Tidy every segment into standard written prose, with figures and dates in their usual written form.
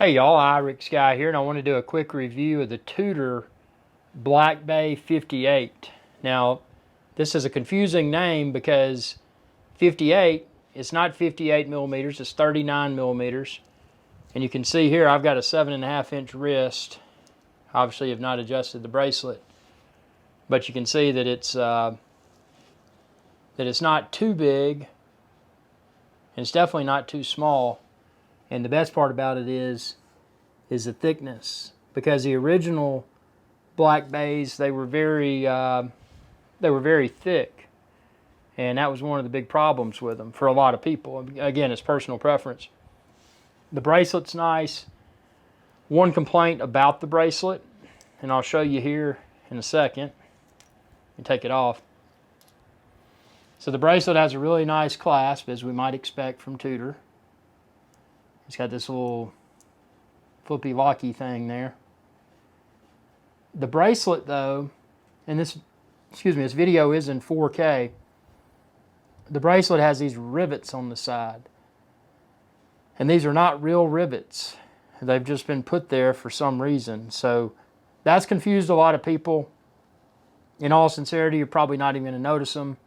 Hey y'all, Irix Guy here, and I want to do a quick review of the Tudor Black Bay 58. Now, this is a confusing name because 58, it's not 58 millimeters, it's 39 millimeters. And you can see here I've got a 7.5-inch wrist. Obviously, I've not adjusted the bracelet, but you can see that it's not too big, and it's definitely not too small. And the best part about it is the thickness, because the original Black Bays, they were very thick, and that was one of the big problems with them for a lot of people. Again, it's personal preference. The bracelet's nice. One complaint about the bracelet, and I'll show you here in a second. You take it off. So the bracelet has a really nice clasp, as we might expect from Tudor. It's got this little flippy locky thing there. The bracelet though, and this video is in 4K. The bracelet has these rivets on the side. And these are not real rivets. They've just been put there for some reason. So that's confused a lot of people. In all sincerity, you're probably not even going to notice them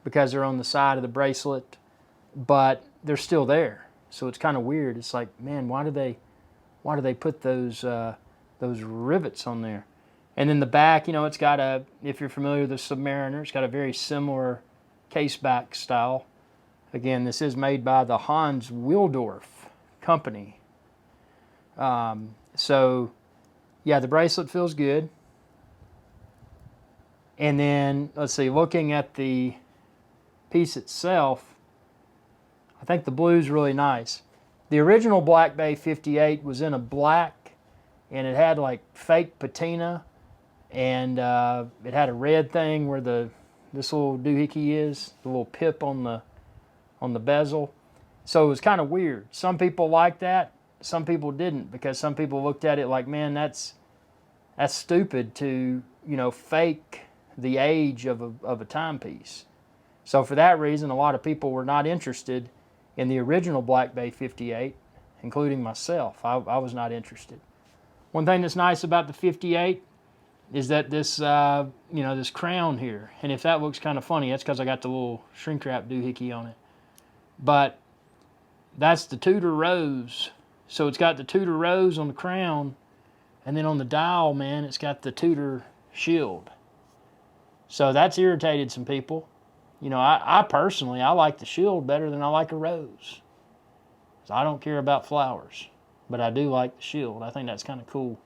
because they're on the side of the bracelet, but they're still there. So it's kind of weird. It's like, man, why do they put those rivets on there? And then the back, you know, it's got a, if you're familiar with the Submariner, it's got a very similar case back style. Again, this is made by the Hans Willdorf company. So yeah, the bracelet feels good. And then let's see, looking at the piece itself, I think the blue's really nice. The original Black Bay 58 was in a black, and it had like fake patina, and it had a red thing where this little doohickey is, the little pip on the bezel. So it was kind of weird. Some people liked that, some people didn't, because some people looked at it like, man, that's stupid to, you know, fake the age of a timepiece. So for that reason, a lot of people were not interested in the original Black Bay 58, including myself. I was not interested. One thing that's nice about the 58 is that this, you know, this crown here, and if that looks kind of funny, that's because I got the little shrink wrap doohickey on it. But that's the Tudor rose. So it's got the Tudor rose on the crown, and then on the dial, man, it's got the Tudor shield. So that's irritated some people. You know, I personally, I like the shield better than I like a rose. So I don't care about flowers, but I do like the shield. I think that's kind of cool.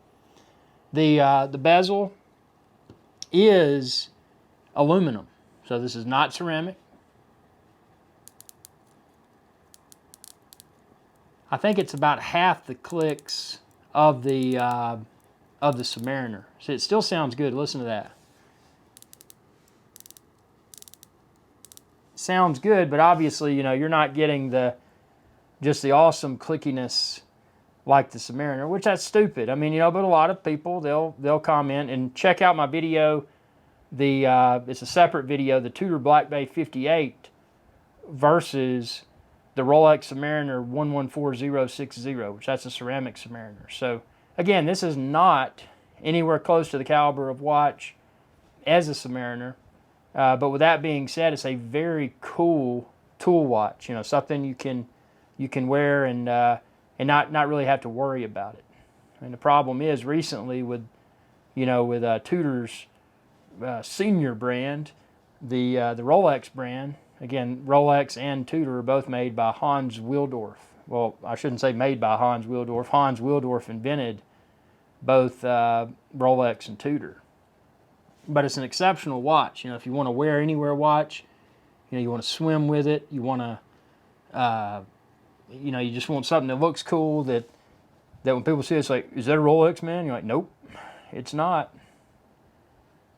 The bezel is aluminum. So this is not ceramic. I think it's about half the clicks of the Submariner. So it still sounds good. Listen to that. Sounds good, but obviously, you know, you're not getting just the awesome clickiness like the Submariner, which that's stupid. I mean, you know, but a lot of people, they'll comment and check out my video. It's a separate video, the Tudor Black Bay 58 versus the Rolex Submariner 114060, which that's a ceramic Submariner. So again, this is not anywhere close to the caliber of watch as a Submariner. But with that being said, it's a very cool tool watch. You know, something you can wear and not really have to worry about it. I mean, the problem is recently with Tudor's senior brand, the Rolex brand. Again, Rolex and Tudor are both made by Hans Willdorf. Well, I shouldn't say made by Hans Willdorf. Hans Willdorf invented both Rolex and Tudor. But it's an exceptional watch. You know, if you want to wear anywhere watch, you know, you want to swim with it, you want to, you know, you just want something that looks cool, that when people see it, it's like, is that a Rolex, man? You're like, nope, it's not.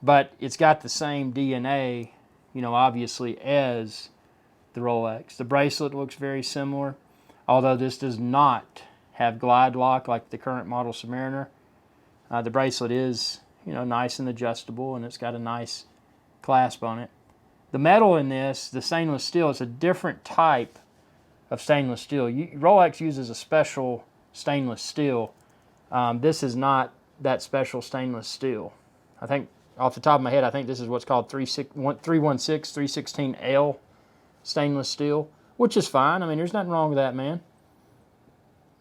But it's got the same DNA, you know, obviously, as the Rolex. The bracelet looks very similar, although this does not have glide lock like the current model Submariner. The bracelet is, you know, nice and adjustable, and it's got a nice clasp on it. The metal in this, the stainless steel, it's a different type of stainless steel. Rolex uses a special stainless steel. This is not that special stainless steel. I think, off the top of my head, I think this is what's called 316L stainless steel, which is fine. I mean, there's nothing wrong with that, man.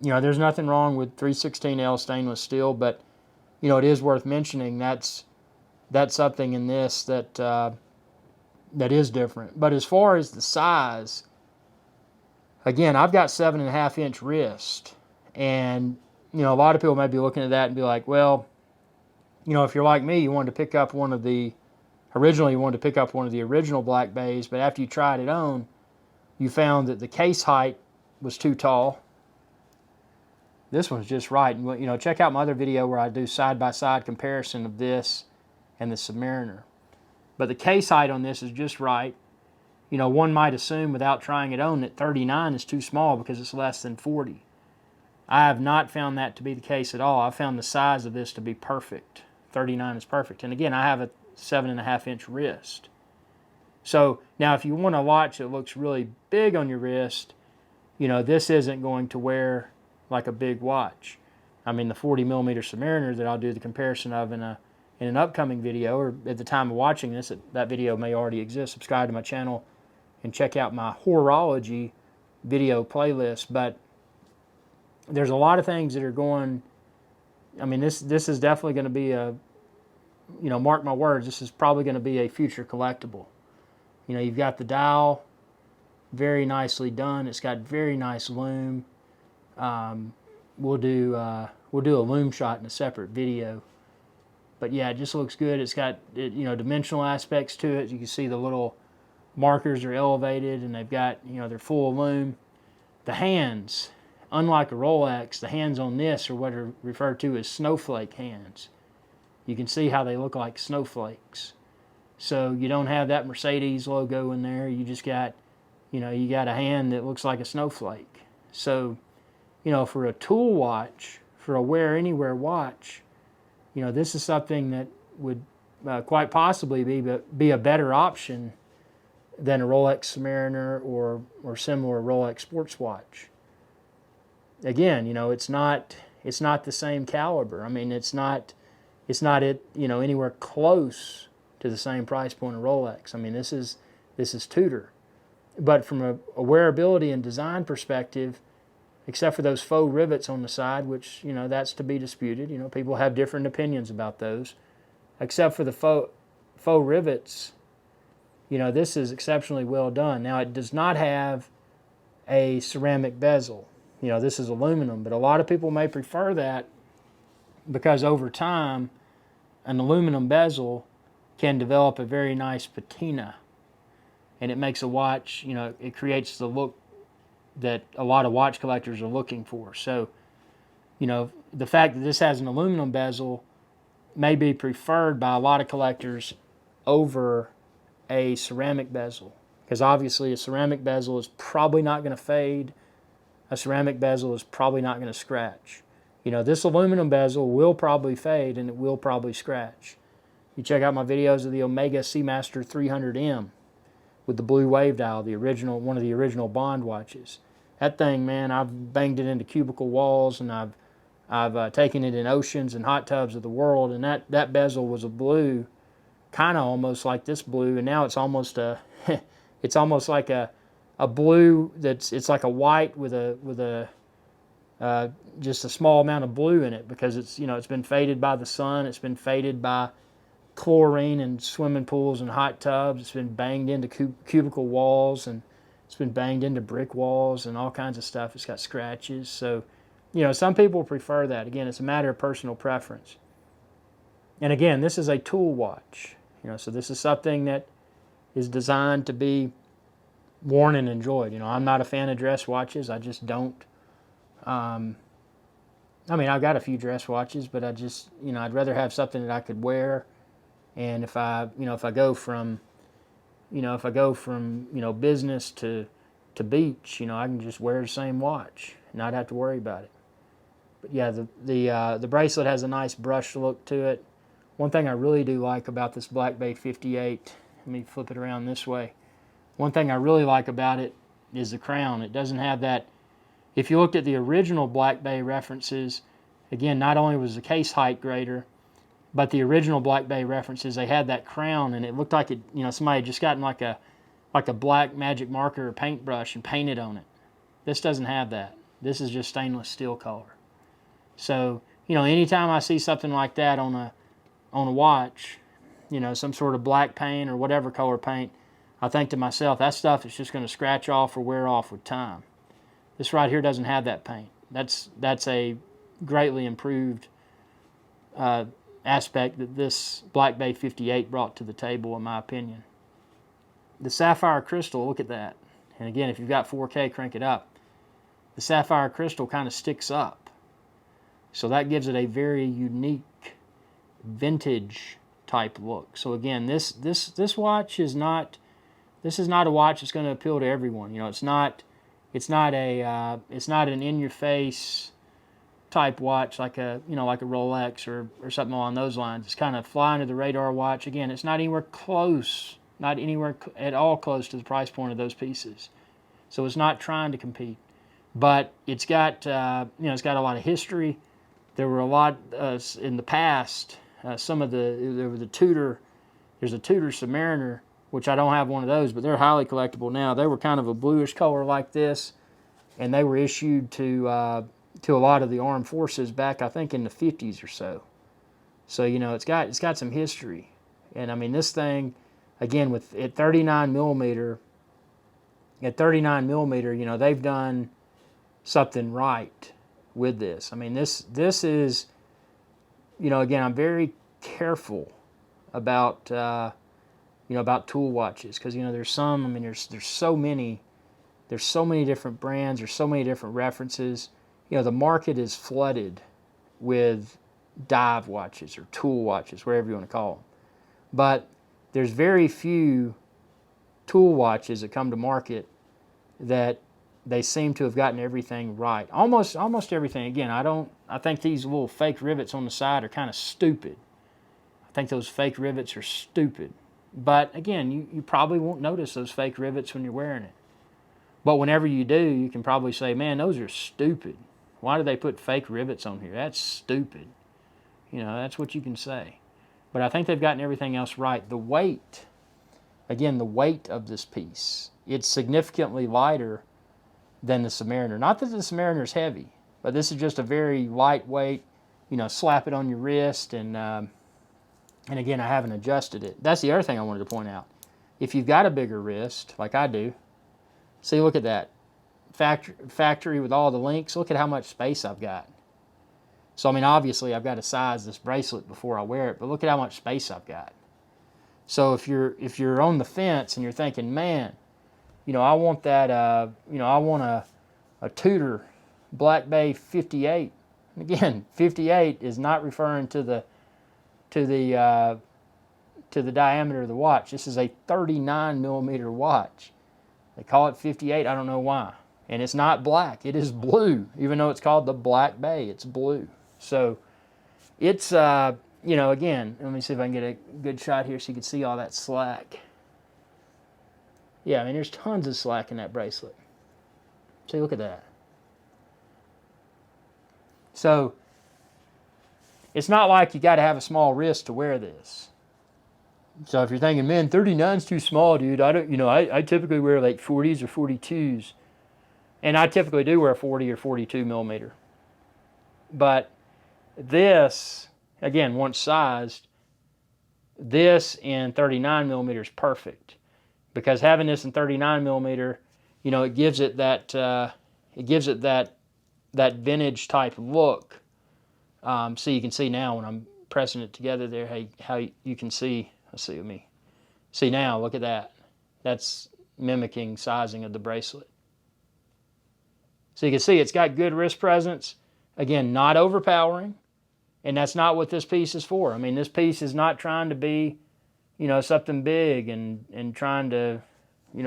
You know, there's nothing wrong with 316L stainless steel, but, you know, it is worth mentioning that's something in this that that is different. But as far as the size, again, I've got 7.5-inch wrist, and, you know, a lot of people might be looking at that and be like, well, you know, if you're like me, you wanted to pick up one of the original Black Bays, but after you tried it on, you found that the case height was too tall. This one's just right. And, you know, check out my other video where I do side-by-side comparison of this and the Submariner. But the case height on this is just right. You know, one might assume without trying it on that 39 is too small because it's less than 40. I have not found that to be the case at all. I found the size of this to be perfect. 39 is perfect. And again, I have a 7.5-inch wrist. So now if you want a watch that looks really big on your wrist, you know, this isn't going to wear like a big watch. I mean, the 40mm Submariner that I'll do the comparison of in an upcoming video, or at the time of watching this, that video may already exist. Subscribe to my channel and check out my horology video playlist. But there's a lot of things that are going, I mean, this is definitely going to be a, you know, mark my words, this is probably going to be a future collectible. You know, you've got the dial, very nicely done. It's got very nice lume. We'll do a lume shot in a separate video. But yeah, it just looks good. It's got, you know, dimensional aspects to it. You can see the little markers are elevated, and they've got, you know, they're full of lume. The hands, unlike a Rolex, the hands on this are what are referred to as snowflake hands. You can see how they look like snowflakes. So you don't have that Mercedes logo in there. You just got, you know, you got a hand that looks like a snowflake. So, you know, for a tool watch, for a wear anywhere watch, you know, this is something that would quite possibly be a better option than a Rolex Submariner or similar Rolex sports watch. Again, you know, it's not the same caliber. I mean, it's not you know, anywhere close to the same price point of Rolex. I mean, this is Tudor. But from a wearability and design perspective, except for those faux rivets on the side, which, you know, that's to be disputed. You know, people have different opinions about those. Except for the faux rivets, you know, this is exceptionally well done. Now, it does not have a ceramic bezel. You know, this is aluminum, but a lot of people may prefer that because over time, an aluminum bezel can develop a very nice patina, and it makes a watch, you know, it creates the look that a lot of watch collectors are looking for. So, you know, the fact that this has an aluminum bezel may be preferred by a lot of collectors over a ceramic bezel, because obviously a ceramic bezel is probably not going to fade. A ceramic bezel is probably not going to scratch. You know, this aluminum bezel will probably fade and it will probably scratch. You check out my videos of the Omega Seamaster 300M with the blue wave dial, the original, one of the original Bond watches. That thing, man, I've banged it into cubicle walls, and I've taken it in oceans and hot tubs of the world, and that bezel was a blue, kind of almost like this blue, and now it's almost a, it's almost like a blue it's like a white with a just a small amount of blue in it, because it's, you know, it's been faded by the sun, it's been faded by chlorine and swimming pools and hot tubs, it's been banged into cubicle walls, and it's been banged into brick walls and all kinds of stuff. It's got scratches. So, you know, some people prefer that. Again, it's a matter of personal preference. And again, this is a tool watch. You know, so this is something that is designed to be worn and enjoyed. You know, I'm not a fan of dress watches. I just don't. I mean, I've got a few dress watches, but I just, you know, I'd rather have something that I could wear. And if I go from, you know, business to beach, you know, I can just wear the same watch and not have to worry about it. But yeah, the bracelet has a nice brushed look to it. One thing I really do like about this Black Bay 58, let me flip it around this way. One thing I really like about it is the crown. It doesn't have that If you looked at the original Black Bay references, again, not only was the case height greater, but the original Black Bay references, they had that crown, and it looked like it, somebody had just gotten like a black magic marker or paintbrush and painted on it. This doesn't have that. This is just stainless steel color. So, anytime I see something like that on a watch, some sort of black paint or whatever color paint, I think to myself, that stuff is just going to scratch off or wear off with time. This right here doesn't have that paint. That's a greatly improved aspect that this Black Bay 58 brought to the table, in my opinion. The sapphire crystal, look at that. And again, if you've got 4K, crank it up. The sapphire crystal kind of sticks up. So that gives it a very unique vintage type look. So again, this watch is not a watch that's going to appeal to everyone. It's not an in your face type watch like a Rolex or something along those lines. It's kind of fly under the radar watch. Again, it's not anywhere at all close to the price point of those pieces. So it's not trying to compete, but it's got it's got a lot of history. There were a lot in the past. There was a Tudor. There's a Tudor Submariner, which I don't have one of those, but they're highly collectible now. They were kind of a bluish color like this, and they were issued to a lot of the armed forces back, I think, in the 50s or so. So it's got some history, and I mean this thing, again at 39 millimeter. At 39 millimeter, they've done something right with this. I mean this is, again, I'm very careful about about tool watches because there's some. I mean there's so many different brands. There's so many different references. The market is flooded with dive watches or tool watches, whatever you want to call them. But there's very few tool watches that come to market that they seem to have gotten everything right. Almost everything. Again, I think these little fake rivets on the side are kind of stupid. I think those fake rivets are stupid. But again, you probably won't notice those fake rivets when you're wearing it. But whenever you do, you can probably say, man, those are stupid. Why do they put fake rivets on here? That's stupid. That's what you can say. But I think they've gotten everything else right. The weight, again, the weight of this piece, it's significantly lighter than the Submariner. Not that the Submariner is heavy, but this is just a very lightweight, slap it on your wrist, and again, I haven't adjusted it. That's the other thing I wanted to point out. If you've got a bigger wrist, like I do, see, look at that. Factory with all the links, look at how much space I've got. So, I mean, obviously, I've got to size this bracelet before I wear it, but look at how much space I've got. So if you're on the fence and you're thinking, man, I want that, I want a Tudor Black Bay 58. Again, 58 is not referring to the diameter of the watch. This is a 39 millimeter watch. They call it 58. I don't know why. And it's not black. It is blue. Even though it's called the Black Bay, it's blue. So it's, again, let me see if I can get a good shot here so you can see all that slack. Yeah, I mean, there's tons of slack in that bracelet. See, look at that. So it's not like you got to have a small wrist to wear this. So if you're thinking, man, 39's too small, dude, I typically wear like 40s or 42s. And I typically do wear 40 or 42 millimeter. But this, again, once sized, this in 39 millimeter is perfect. Because having this in 39 millimeter, it gives it that vintage type look. So you can see now when I'm pressing it together there, how you can see. Let's see with me. See now, look at that. That's mimicking sizing of the bracelet. So you can see it's got good wrist presence. Again, not overpowering. And that's not what this piece is for. I mean, this piece is not trying to be, something big and trying to,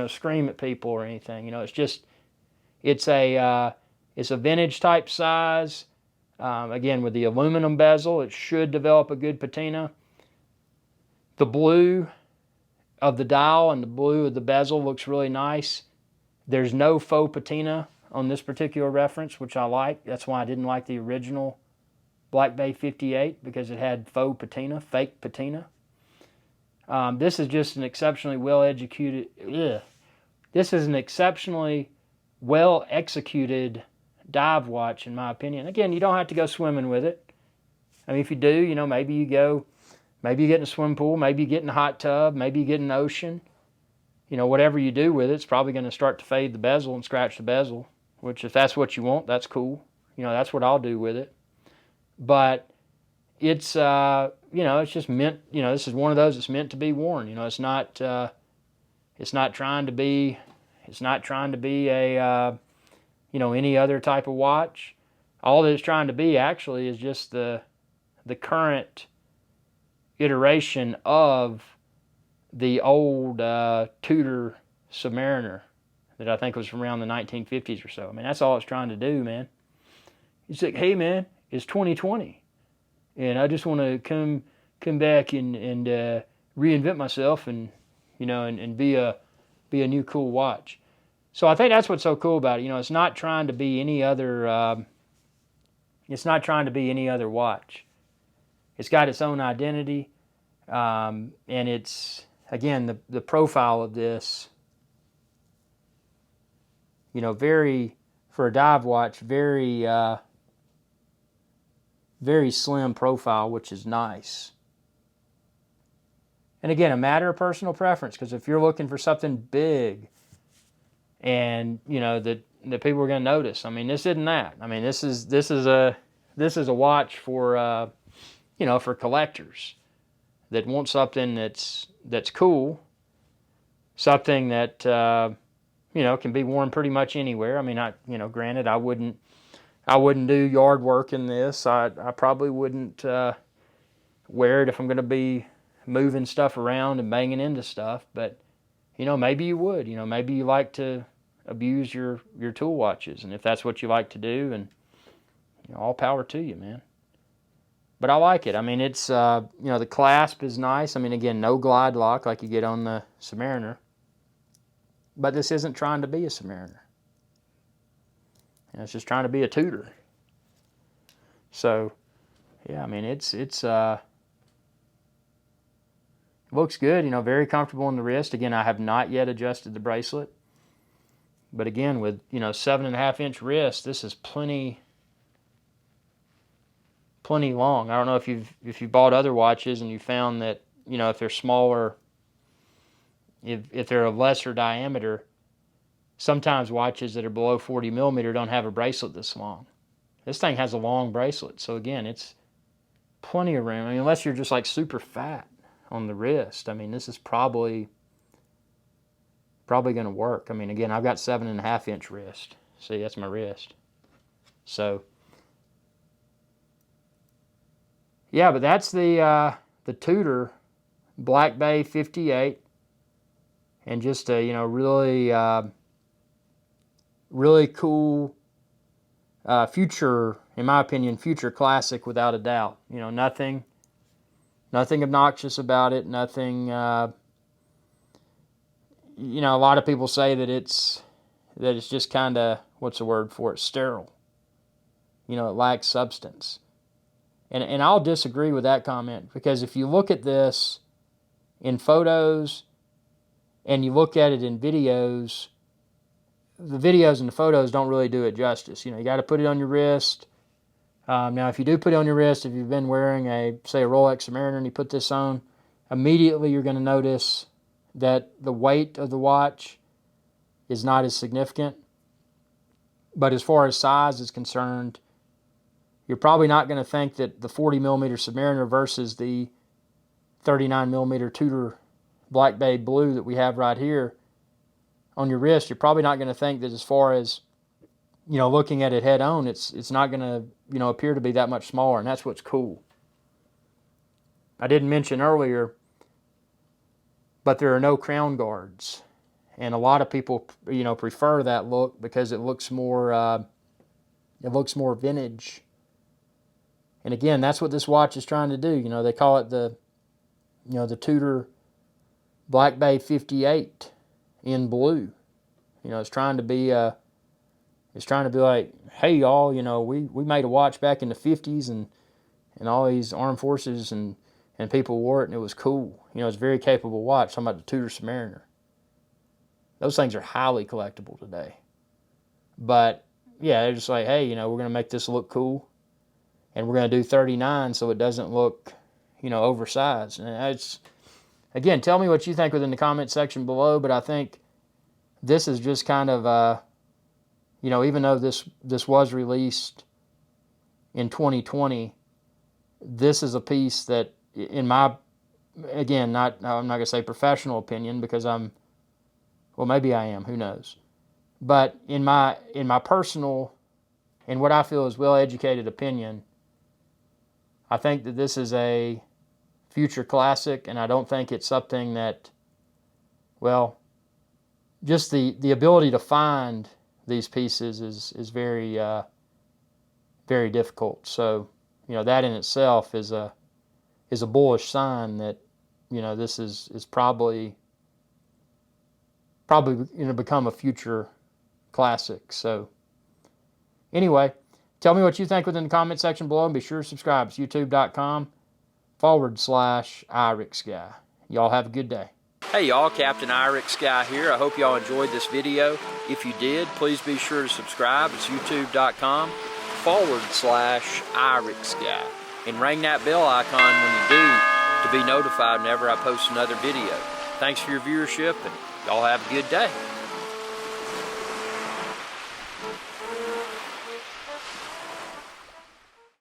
scream at people or anything. It's just, it's a vintage type size. Again, with the aluminum bezel, it should develop a good patina. The blue of the dial and the blue of the bezel looks really nice. There's no faux patina on this particular reference, which I like. That's why I didn't like the original Black Bay 58, because it had faux patina, fake patina. This is just an exceptionally This is an exceptionally well executed dive watch, in my opinion. Again, you don't have to go swimming with it. I mean, if you do, maybe you get in a swim pool, maybe you get in a hot tub, maybe you get in the ocean. Whatever you do with it, it's probably going to start to fade the bezel and scratch the bezel, which if that's what you want, that's cool. That's what I'll do with it. But it's, it's just meant, this is one of those that's meant to be worn. It's not trying to be a, any other type of watch. All that it's trying to be actually is just the current iteration of the old Tudor Submariner that I think was from around the 1950s or so. I mean, that's all it's trying to do, man. It's like, hey, man, it's 2020, and I just want to come back and reinvent myself and and be a new cool watch. So I think that's what's so cool about it. It's not trying to be any other. It's not trying to be any other watch. It's got its own identity, and it's, again, the profile of this. Very, for a dive watch, very very slim profile, which is nice. And again, a matter of personal preference, because if you're looking for something big and that people are going to notice, I mean, this isn't that. I mean, this is a watch for for collectors that want something that's cool, something that can be worn pretty much anywhere. I mean, granted, I wouldn't do yard work in this. I probably wouldn't wear it if I'm going to be moving stuff around and banging into stuff. But, maybe you would. Maybe you like to abuse your tool watches. And if that's what you like to do, and all power to you, man. But I like it. I mean, it's, the clasp is nice. I mean, again, no glide lock like you get on the Submariner. But this isn't trying to be a Submariner. It's just trying to be a Tudor. So, yeah, I mean, it looks good, very comfortable in the wrist. Again, I have not yet adjusted the bracelet. But again, with, 7.5-inch wrist, this is plenty long. I don't know if you've bought other watches and you found that, if they're smaller, if they're of lesser diameter, sometimes watches that are below 40 millimeter don't have a bracelet this long. This thing has a long bracelet, so again, it's plenty of room. I mean, unless you're just like super fat on the wrist, I mean, this is probably going to work. I mean, again, I've got 7.5-inch wrist. See, that's my wrist. So, yeah, but that's the Tudor Black Bay 58, and just a really cool future, in my opinion, future classic without a doubt. Nothing obnoxious about it. Nothing. A lot of people say that it's just kind of, what's the word for it? Sterile. It lacks substance. And I'll disagree with that comment, because if you look at this in photos and you look at it in videos, the videos and the photos don't really do it justice. You got to put it on your wrist. Now, if you do put it on your wrist, if you've been wearing say a Rolex Submariner and you put this on, immediately you're going to notice that the weight of the watch is not as significant. But as far as size is concerned, you're probably not going to think that the 40 millimeter Submariner versus the 39 millimeter Tudor Black Bay Blue that we have right here on your wrist, you're probably not going to think that, as far as looking at it head on, it's not going to appear to be that much smaller, and that's what's cool. I didn't mention earlier, but there are no crown guards, and a lot of people prefer that look because it looks more vintage. And again, that's what this watch is trying to do. They call it the Tudor Black Bay 58 in blue. It's trying to be a is trying to be like, hey y'all, you know, we made a watch back in the 50s, and all these armed forces and people wore it, and it was cool. You know, it's a very capable watch. Talking about the Tudor Submariner. Those things are highly collectible today. But yeah, they're just like, hey, you know, we're going to make this look cool, and we're going to do 39 so it doesn't look, you know, oversized. And it's, again, tell me what you think within the comment section below, but I think this is just kind of, you know, even though this was released in 2020, this is a piece that, in my, again, I'm not going to say professional opinion, because well, maybe I am, who knows. But in my personal, and what I feel is well-educated opinion, I think that this is a future classic, and I don't think it's something that, well, just the ability to find these pieces is very, very difficult. So, you know, that in itself is a bullish sign that, you know, this is probably going to become a future classic. So anyway, tell me what you think within the comment section below, and be sure to subscribe. It's youtube.com/IRIXGuy. Y'all have a good day. Hey y'all, Captain IRIX Guy here. I hope y'all enjoyed this video. If you did, please be sure to subscribe. It's youtube.com/IRIX Guy. And ring that bell icon when you do to be notified whenever I post another video. Thanks for your viewership, and y'all have a good day.